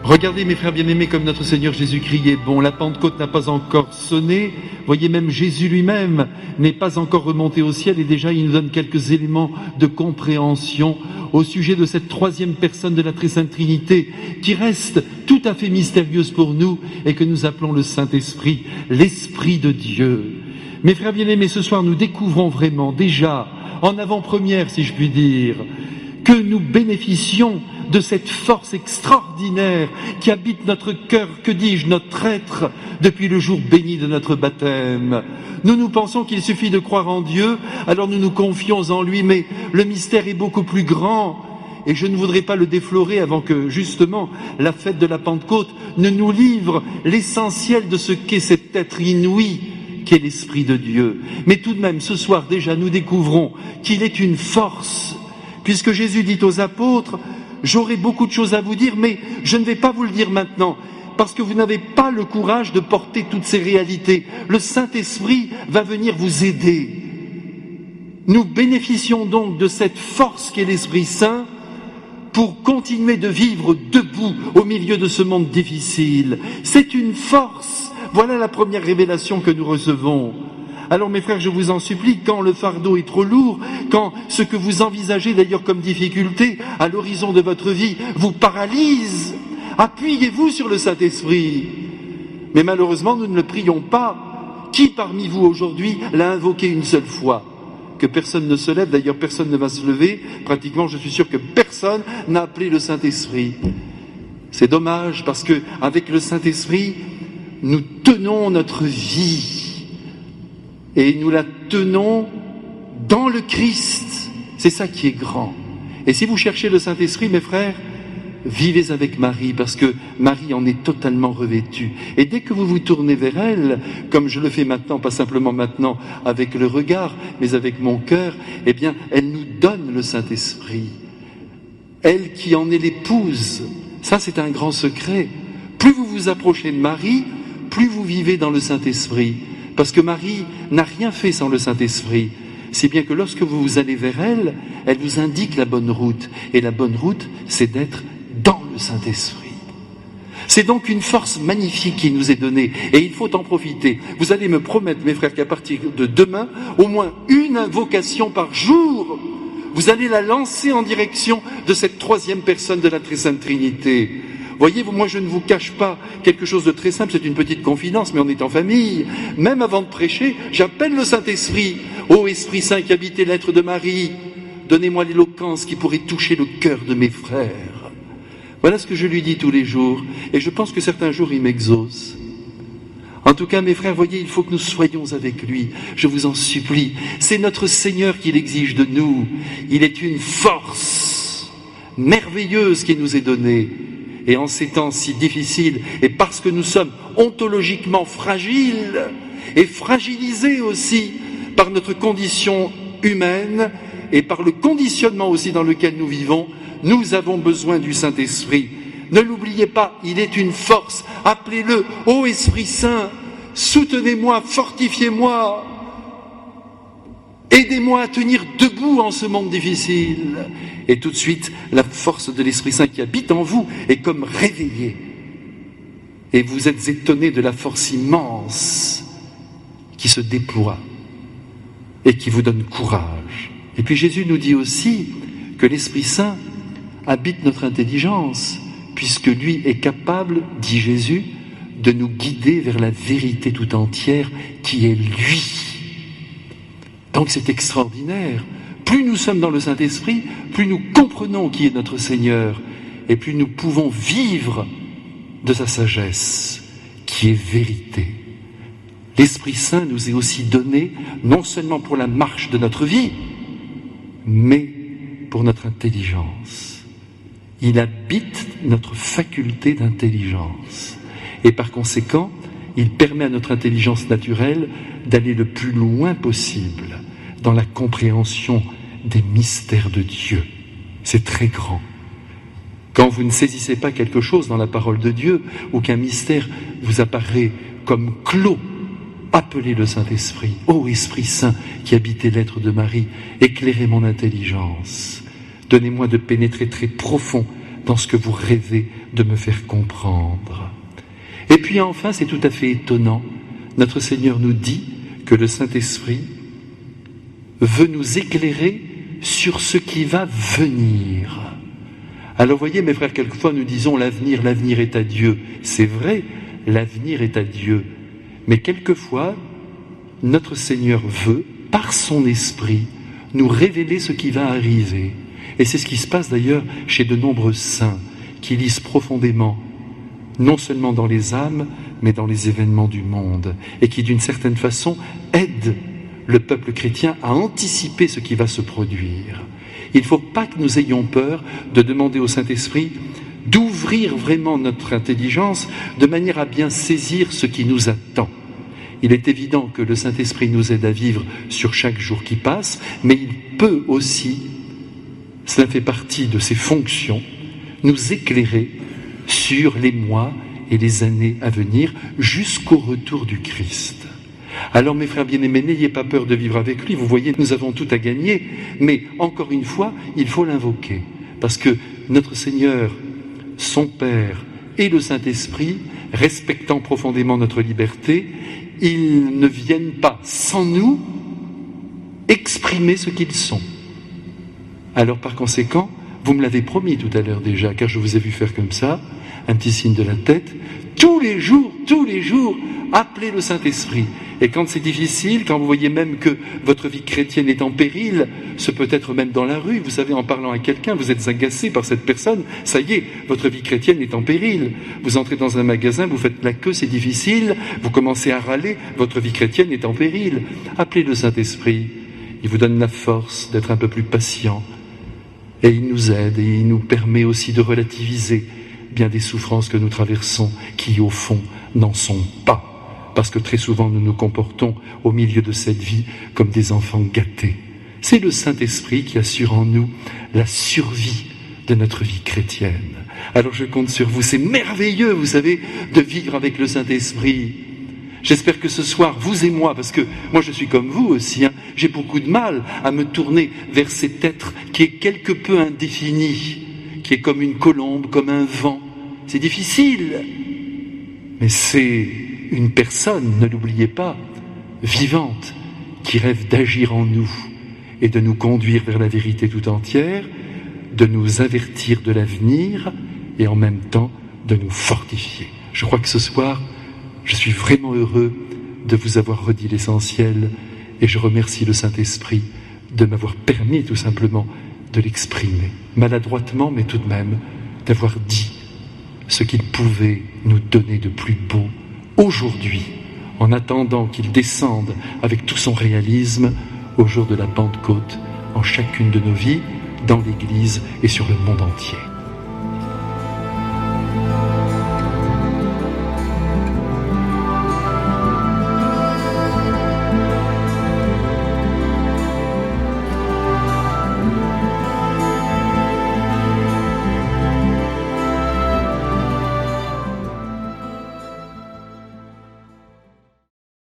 Regardez mes frères bien-aimés comme notre Seigneur Jésus-Christ est bon. La Pentecôte n'a pas encore sonné. Voyez, même Jésus lui-même n'est pas encore remonté au ciel et déjà il nous donne quelques éléments de compréhension au sujet de cette troisième personne de la Très Sainte Trinité qui reste tout à fait mystérieuse pour nous et que nous appelons le Saint-Esprit, l'Esprit de Dieu. Mes frères bien-aimés, ce soir nous découvrons vraiment déjà, en avant-première si je puis dire, que nous bénéficions de cette force extraordinaire qui habite notre cœur, que dis-je, notre être, depuis le jour béni de notre baptême. Nous pensons qu'il suffit de croire en Dieu, alors nous nous confions en lui, mais le mystère est beaucoup plus grand. Et je ne voudrais pas le déflorer avant que, justement, la fête de la Pentecôte ne nous livre l'essentiel de ce qu'est cet être inouï qu'est l'Esprit de Dieu. Mais tout de même, ce soir déjà, nous découvrons qu'il est une force, puisque Jésus dit aux apôtres: j'aurai beaucoup de choses à vous dire, mais je ne vais pas vous le dire maintenant, parce que vous n'avez pas le courage de porter toutes ces réalités. Le Saint-Esprit va venir vous aider. Nous bénéficions donc de cette force qu'est l'Esprit Saint pour continuer de vivre debout au milieu de ce monde difficile. C'est une force. Voilà la première révélation que nous recevons. Alors mes frères, je vous en supplie, quand le fardeau est trop lourd, quand ce que vous envisagez d'ailleurs comme difficulté à l'horizon de votre vie vous paralyse, appuyez-vous sur le Saint-Esprit. Mais malheureusement, nous ne le prions pas. Qui parmi vous aujourd'hui l'a invoqué une seule fois? Que personne ne se lève, d'ailleurs personne ne va se lever. Pratiquement, je suis sûr que personne n'a appelé le Saint-Esprit. C'est dommage parce que avec le Saint-Esprit, nous tenons notre vie. Et nous la tenons dans le Christ. C'est ça qui est grand. Et si vous cherchez le Saint-Esprit, mes frères, vivez avec Marie, parce que Marie en est totalement revêtue. Et dès que vous vous tournez vers elle, comme je le fais maintenant, pas simplement maintenant avec le regard, mais avec mon cœur, eh bien, elle nous donne le Saint-Esprit. Elle qui en est l'épouse. Ça, c'est un grand secret. Plus vous vous approchez de Marie, plus vous vivez dans le Saint-Esprit. Parce que Marie n'a rien fait sans le Saint-Esprit. Si bien que lorsque vous allez vers elle, elle vous indique la bonne route. Et la bonne route, c'est d'être dans le Saint-Esprit. C'est donc une force magnifique qui nous est donnée. Et il faut en profiter. Vous allez me promettre, mes frères, qu'à partir de demain, au moins une invocation par jour, vous allez la lancer en direction de cette troisième personne de la Très Sainte Trinité. Voyez, moi je ne vous cache pas quelque chose de très simple, c'est une petite confidence, mais on est en famille. Même avant de prêcher, j'appelle le Saint-Esprit. Ô Esprit Saint qui habitait l'être de Marie, donnez-moi l'éloquence qui pourrait toucher le cœur de mes frères. Voilà ce que je lui dis tous les jours, et je pense que certains jours il m'exauce. En tout cas, mes frères, voyez, il faut que nous soyons avec lui. Je vous en supplie. C'est notre Seigneur qui l'exige de nous. Il est une force merveilleuse qui nous est donnée. Et en ces temps si difficiles, et parce que nous sommes ontologiquement fragiles, et fragilisés aussi par notre condition humaine, et par le conditionnement aussi dans lequel nous vivons, nous avons besoin du Saint-Esprit. Ne l'oubliez pas, il est une force. Appelez-le, ô Esprit Saint, soutenez-moi, fortifiez-moi, aidez-moi à tenir debout en ce monde difficile. Et tout de suite, la force de l'Esprit Saint qui habite en vous est comme réveillée. Et vous êtes étonnés de la force immense qui se déploie et qui vous donne courage. Et puis Jésus nous dit aussi que l'Esprit Saint habite notre intelligence, puisque lui est capable, dit Jésus, de nous guider vers la vérité tout entière qui est lui. Donc c'est extraordinaire. Plus nous sommes dans le Saint-Esprit, plus nous comprenons qui est notre Seigneur, et plus nous pouvons vivre de sa sagesse, qui est vérité. L'Esprit Saint nous est aussi donné, non seulement pour la marche de notre vie, mais pour notre intelligence. Il habite notre faculté d'intelligence. Et par conséquent, il permet à notre intelligence naturelle d'aller le plus loin possible dans la compréhension des mystères de Dieu. C'est très grand. Quand vous ne saisissez pas quelque chose dans la parole de Dieu, ou qu'un mystère vous apparaît comme clos, appelez le Saint-Esprit. Ô Esprit Saint qui habitait l'être de Marie, éclairez mon intelligence. Donnez-moi de pénétrer très profond dans ce que vous rêvez de me faire comprendre. Et puis enfin, c'est tout à fait étonnant, notre Seigneur nous dit que le Saint-Esprit veut nous éclairer sur ce qui va venir. Alors voyez mes frères, quelquefois nous disons l'avenir est à Dieu. C'est vrai, l'avenir est à Dieu. Mais quelquefois, notre Seigneur veut, par son Esprit, nous révéler ce qui va arriver. Et c'est ce qui se passe d'ailleurs chez de nombreux saints qui lisent profondément, non seulement dans les âmes, mais dans les événements du monde, et qui d'une certaine façon aident le peuple chrétien à anticiper ce qui va se produire. Il ne faut pas que nous ayons peur de demander au Saint-Esprit d'ouvrir vraiment notre intelligence de manière à bien saisir ce qui nous attend. Il est évident que le Saint-Esprit nous aide à vivre sur chaque jour qui passe, mais il peut aussi, cela fait partie de ses fonctions, nous éclairer sur les mois et les années à venir jusqu'au retour du Christ. Alors mes frères bien-aimés, n'ayez pas peur de vivre avec lui. Vous voyez, nous avons tout à gagner, mais encore une fois, il faut l'invoquer. Parce que notre Seigneur, son Père et le Saint-Esprit, respectant profondément notre liberté, ils ne viennent pas, sans nous, exprimer ce qu'ils sont. Alors par conséquent, vous me l'avez promis tout à l'heure déjà, car je vous ai vu faire comme ça, un petit signe de la tête, tous les jours, appelez le Saint-Esprit. Et quand c'est difficile, quand vous voyez même que votre vie chrétienne est en péril, ce peut être même dans la rue, vous savez, en parlant à quelqu'un, vous êtes agacé par cette personne, ça y est, votre vie chrétienne est en péril. Vous entrez dans un magasin, vous faites la queue, c'est difficile, vous commencez à râler, votre vie chrétienne est en péril. Appelez le Saint-Esprit, il vous donne la force d'être un peu plus patient, et il nous aide, et il nous permet aussi de relativiser bien des souffrances que nous traversons, qui au fond n'en sont pas. Parce que très souvent nous nous comportons au milieu de cette vie comme des enfants gâtés. C'est le Saint-Esprit qui assure en nous la survie de notre vie chrétienne. Alors je compte sur vous, c'est merveilleux, vous savez, de vivre avec le Saint-Esprit. J'espère que ce soir, vous et moi, parce que moi je suis comme vous aussi, j'ai beaucoup de mal à me tourner vers cet être qui est quelque peu indéfini, qui est comme une colombe, comme un vent. C'est difficile, mais c'est une personne, ne l'oubliez pas, vivante, qui rêve d'agir en nous et de nous conduire vers la vérité tout entière, de nous avertir de l'avenir et en même temps de nous fortifier. Je crois que ce soir, je suis vraiment heureux de vous avoir redit l'essentiel et je remercie le Saint-Esprit de m'avoir permis tout simplement de l'exprimer, maladroitement mais tout de même, d'avoir dit ce qu'il pouvait nous donner de plus beau aujourd'hui, en attendant qu'il descende avec tout son réalisme au jour de la Pentecôte, en chacune de nos vies, dans l'Église et sur le monde entier.